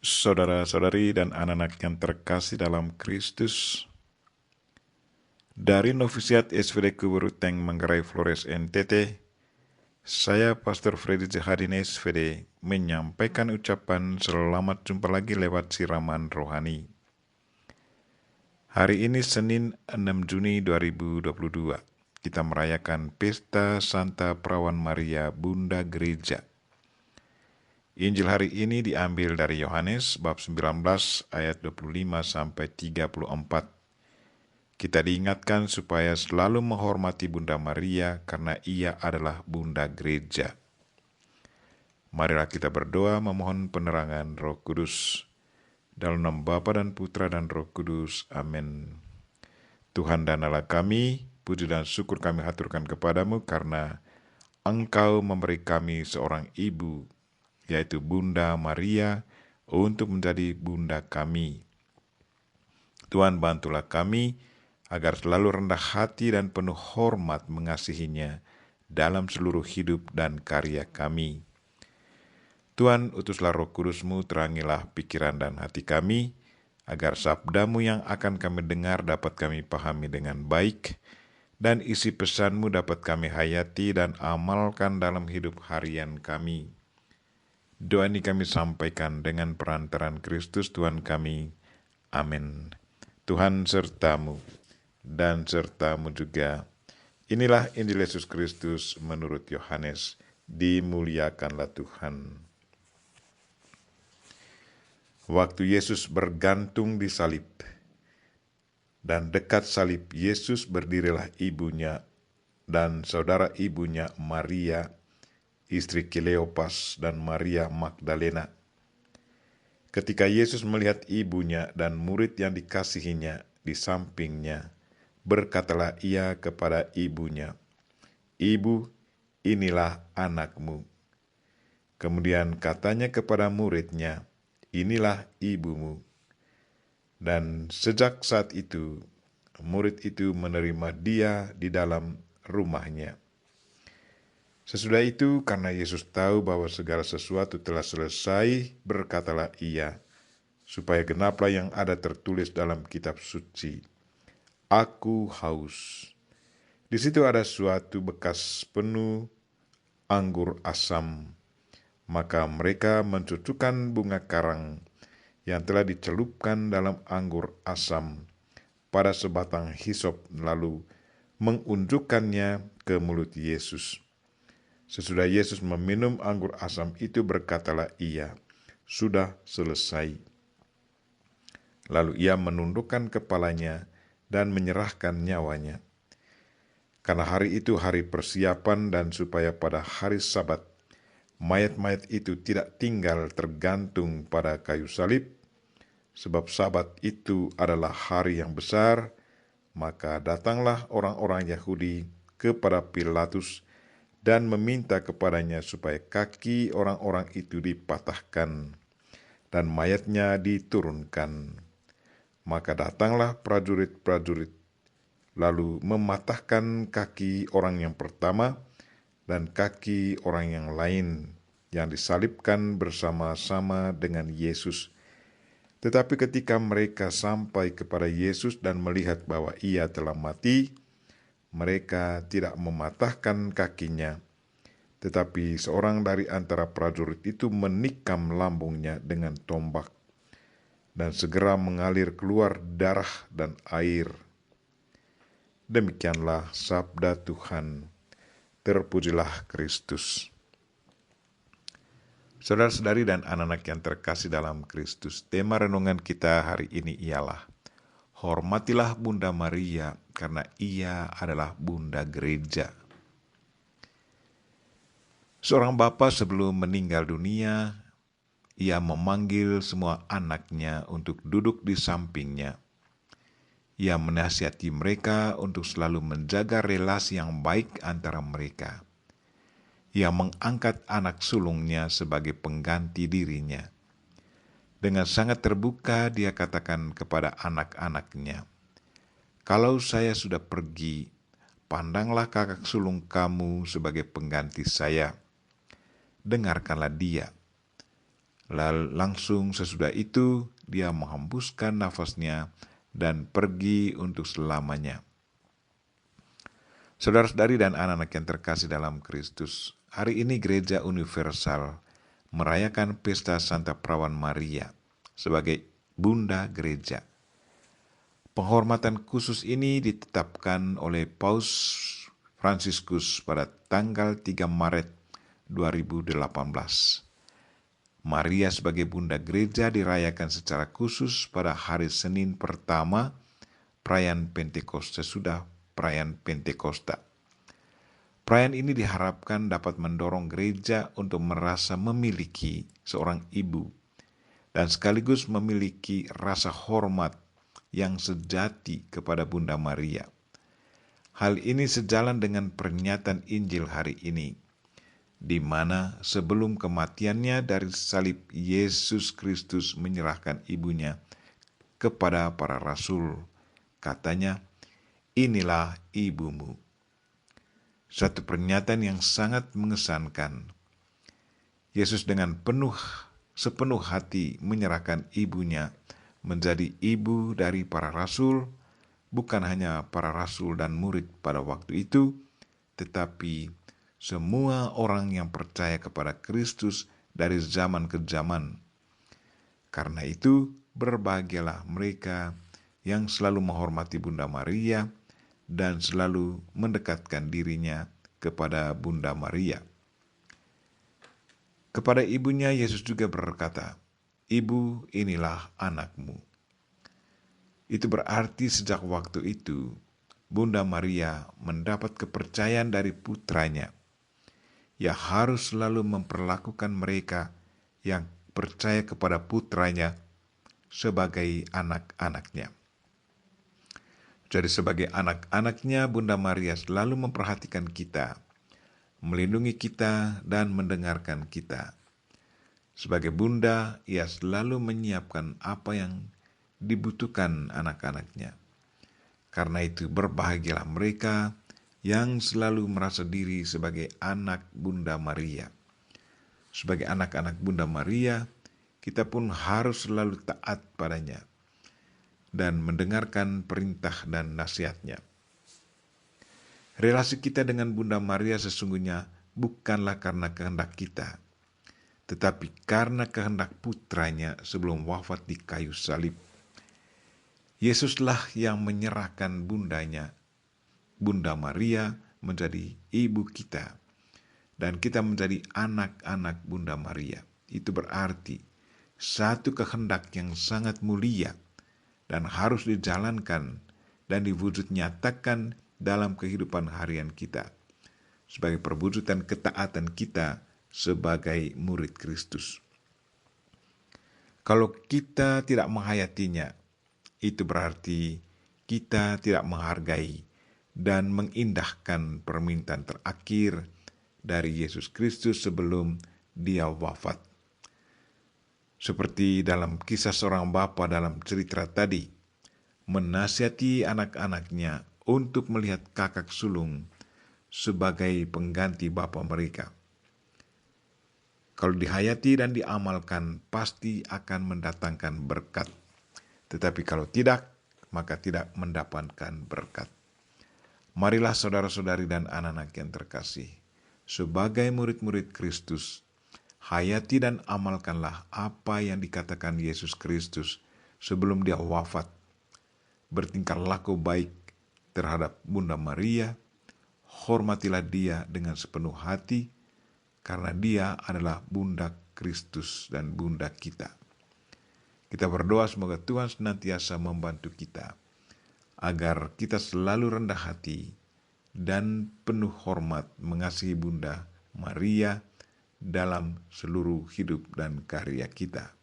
Saudara-saudari dan anak-anak yang terkasih dalam Kristus, dari Novisiat SVD Kuburuteng Manggarai Flores NTT, saya Pastor Freddy Jahadin SVD menyampaikan ucapan selamat jumpa lagi lewat siraman rohani. Hari ini Senin 6 Juni 2022, kita merayakan Pesta Santa Perawan Maria Bunda Gereja. Injil hari ini diambil dari Yohanes bab 19 ayat 25 sampai 34. Kita diingatkan supaya selalu menghormati Bunda Maria karena ia adalah Bunda Gereja. Marilah kita berdoa memohon penerangan Roh Kudus. Dalam nama Bapa dan Putra dan Roh Kudus. Amin. Tuhan dan Allah kami, puji dan syukur kami haturkan kepadamu karena Engkau memberi kami seorang ibu, yaitu Bunda Maria, untuk menjadi bunda kami. Tuhan, bantulah kami agar selalu rendah hati dan penuh hormat mengasihinya dalam seluruh hidup dan karya kami. Tuhan, utuslah Roh Kudus-Mu, terangilah pikiran dan hati kami, agar sabda-Mu yang akan kami dengar dapat kami pahami dengan baik, dan isi pesan-Mu dapat kami hayati dan amalkan dalam hidup harian kami. Doa ini kami sampaikan dengan perantaran Kristus Tuhan kami. Amin. Tuhan sertamu dan sertamu juga. Inilah Injil Yesus Kristus menurut Yohanes. Dimuliakanlah Tuhan. Waktu Yesus bergantung di salib, dan dekat salib Yesus berdirilah ibunya dan saudara ibunya Maria, istri Kleopas dan Maria Magdalena. Ketika Yesus melihat ibunya dan murid yang dikasihinya di sampingnya, berkatalah ia kepada ibunya, "Ibu, inilah anakmu." Kemudian katanya kepada muridnya, "Inilah ibumu." Dan sejak saat itu, murid itu menerima dia di dalam rumahnya. Sesudah itu, karena Yesus tahu bahwa segala sesuatu telah selesai, berkatalah ia, supaya genaplah yang ada tertulis dalam kitab suci, "Aku haus." Di situ ada suatu bekas penuh anggur asam. Maka mereka mencucukkan bunga karang yang telah dicelupkan dalam anggur asam pada sebatang hisop, lalu mengunjukkannya ke mulut Yesus. Sesudah Yesus meminum anggur asam itu, berkatalah ia, "Sudah selesai." Lalu ia menundukkan kepalanya dan menyerahkan nyawanya. Karena hari itu hari persiapan, dan supaya pada hari Sabat mayat-mayat itu tidak tinggal tergantung pada kayu salib, sebab Sabat itu adalah hari yang besar, maka datanglah orang-orang Yahudi kepada Pilatus dan meminta kepadanya supaya kaki orang-orang itu dipatahkan dan mayatnya diturunkan. Maka datanglah prajurit-prajurit, lalu mematahkan kaki orang yang pertama dan kaki orang yang lain yang disalibkan bersama-sama dengan Yesus. Tetapi ketika mereka sampai kepada Yesus dan melihat bahwa ia telah mati, mereka tidak mematahkan kakinya. Tetapi seorang dari antara prajurit itu menikam lambungnya dengan tombak, dan segera mengalir keluar darah dan air. Demikianlah sabda Tuhan. Terpujilah Kristus. Saudara-saudari dan anak-anak yang terkasih dalam Kristus, tema renungan kita hari ini ialah hormatilah Bunda Maria karena ia adalah Bunda Gereja. Seorang bapa sebelum meninggal dunia, ia memanggil semua anaknya untuk duduk di sampingnya. Ia menasihati mereka untuk selalu menjaga relasi yang baik antara mereka. Ia mengangkat anak sulungnya sebagai pengganti dirinya. Dengan sangat terbuka dia katakan kepada anak-anaknya, "Kalau saya sudah pergi, pandanglah kakak sulung kamu sebagai pengganti saya. Dengarkanlah dia. Lalu langsung sesudah itu dia menghembuskan nafasnya dan pergi untuk selamanya. Saudara-saudari dan anak-anak yang terkasih dalam Kristus, hari ini Gereja Universal merayakan pesta Santa Perawan Maria sebagai Bunda Gereja. Penghormatan khusus ini ditetapkan oleh Paus Fransiskus pada tanggal 3 Maret 2018. Maria sebagai Bunda Gereja dirayakan secara khusus pada hari Senin pertama perayaan Pentakosta, sesudah perayaan Pentakosta. Perayaan ini diharapkan dapat mendorong gereja untuk merasa memiliki seorang ibu dan sekaligus memiliki rasa hormat yang sejati kepada Bunda Maria. Hal ini sejalan dengan pernyataan Injil hari ini, di mana sebelum kematiannya dari salib Yesus Kristus menyerahkan ibunya kepada para rasul. Katanya, "Inilah ibumu." Suatu pernyataan yang sangat mengesankan. Yesus dengan sepenuh hati menyerahkan ibunya menjadi ibu dari para rasul, bukan hanya para rasul dan murid pada waktu itu, tetapi semua orang yang percaya kepada Kristus dari zaman ke zaman. Karena itu, berbahagialah mereka yang selalu menghormati Bunda Maria dan selalu mendekatkan dirinya kepada Bunda Maria. Kepada ibunya Yesus juga berkata, "Ibu, inilah anakmu." Itu berarti sejak waktu itu, Bunda Maria mendapat kepercayaan dari putranya. Ia harus selalu memperlakukan mereka yang percaya kepada putranya sebagai anak-anaknya. Jadi sebagai anak-anaknya, Bunda Maria selalu memperhatikan kita, melindungi kita, dan mendengarkan kita. Sebagai bunda, ia selalu menyiapkan apa yang dibutuhkan anak-anaknya. Karena itu berbahagialah mereka yang selalu merasa diri sebagai anak Bunda Maria. Sebagai anak-anak Bunda Maria, kita pun harus selalu taat padanya dan mendengarkan perintah dan nasihatnya. Relasi kita dengan Bunda Maria sesungguhnya bukanlah karena kehendak kita, tetapi karena kehendak putranya sebelum wafat di kayu salib. Yesuslah yang menyerahkan bundanya, Bunda Maria, menjadi ibu kita, dan kita menjadi anak-anak Bunda Maria. Itu berarti satu kehendak yang sangat mulia dan harus dijalankan dan diwujud nyatakan dalam kehidupan harian kita sebagai perwujudan ketaatan kita sebagai murid Kristus. Kalau kita tidak menghayatinya, itu berarti kita tidak menghargai dan mengindahkan permintaan terakhir dari Yesus Kristus sebelum dia wafat. Seperti dalam kisah seorang bapa dalam cerita tadi, menasihati anak-anaknya untuk melihat kakak sulung sebagai pengganti bapa mereka. Kalau dihayati dan diamalkan, pasti akan mendatangkan berkat. Tetapi kalau tidak, maka tidak mendapatkan berkat. Marilah saudara-saudari dan anak-anak yang terkasih, sebagai murid-murid Kristus, hayati dan amalkanlah apa yang dikatakan Yesus Kristus sebelum dia wafat. Bertingkah laku baik terhadap Bunda Maria, hormatilah dia dengan sepenuh hati, karena dia adalah Bunda Kristus dan Bunda kita. Kita berdoa semoga Tuhan senantiasa membantu kita, agar kita selalu rendah hati dan penuh hormat mengasihi Bunda Maria dalam seluruh hidup dan karya kita.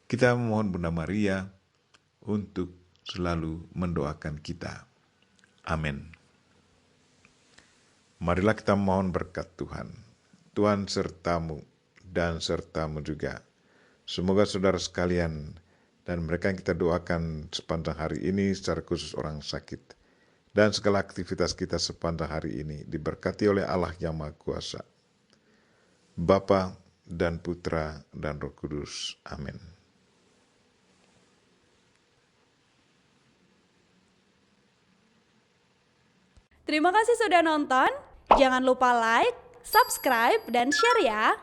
Kita memohon Bunda Maria untuk selalu mendoakan kita. Amin. Marilah kita mohon berkat Tuhan. Tuhan sertamu dan sertamu juga. Semoga saudara sekalian dan mereka yang kita doakan sepanjang hari ini, secara khusus orang sakit, dan segala aktivitas kita sepanjang hari ini diberkati oleh Allah yang Maha Kuasa. Bapa dan Putra, dan Roh Kudus. Amin. Terima kasih sudah nonton. Jangan lupa like, subscribe, dan share ya.